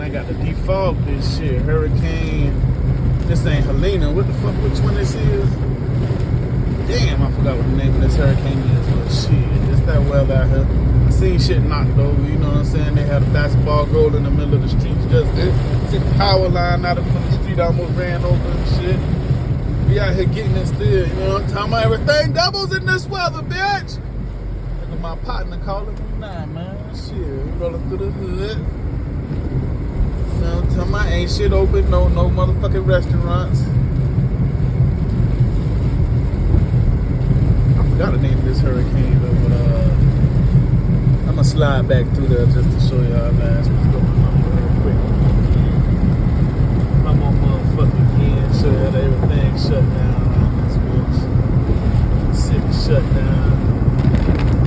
I got to default this shit. Hurricane. This ain't Helena. What the fuck? Which one this is? Damn, I forgot what the name of this hurricane is. But shit, it's that weather out here. I seen shit knocked over. You know what I'm saying? They had a basketball goal in the middle of the street. Just took the power line out of the street. Almost ran over and shit. We out here getting it still. You know what I'm talking about? Everything doubles in this weather, bitch. Look at my partner calling me now, man. Shit, we rolling through the hood. You know what I'm talking about? Ain't shit open. No motherfucking restaurants. I forgot the name of this hurricane though, but I'm gonna slide back through there just to show y'all guys what's going on real quick. I'm on motherfucking again, so that everything shut down around this bitch. City shut down.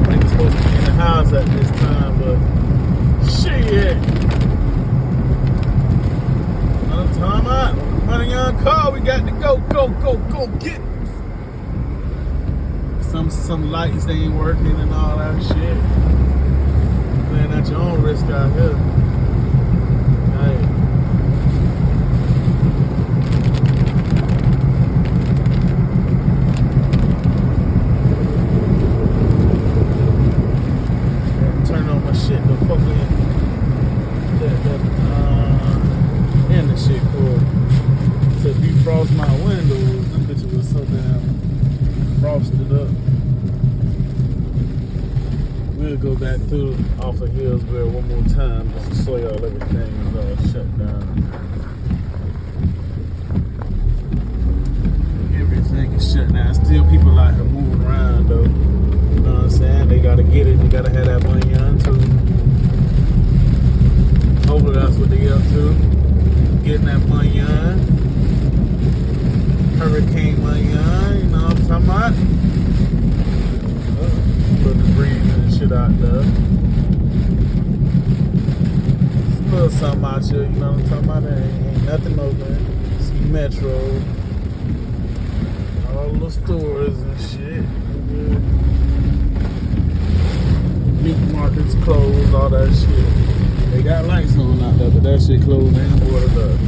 Niggas supposed to be in the house at this time, but shit. Another time out. Money on car, we got to go get it. Some lights they ain't working and all that shit. Playing at your own risk out here. Hey. Turn on my shit to fucking and the shit cool. To defrost my windows. Them bitches was so damn frosted up. We'll go back through off of Hillsborough one more time just to show y'all everything is all shut down. Everything is shut down. Still people out here moving around though. You know what I'm saying? They gotta get it. They gotta have that money on too. Hopefully that's what they up to. Getting that money on. Hurricane money on. You know what I'm talking about? Put the breeze and shit out there. It's a little something out here, you know what I'm talking about? There ain't nothing open. It's Metro. All the stores and shit. Meat markets closed, all that shit. They got lights on out there, but that shit closed and boarded up.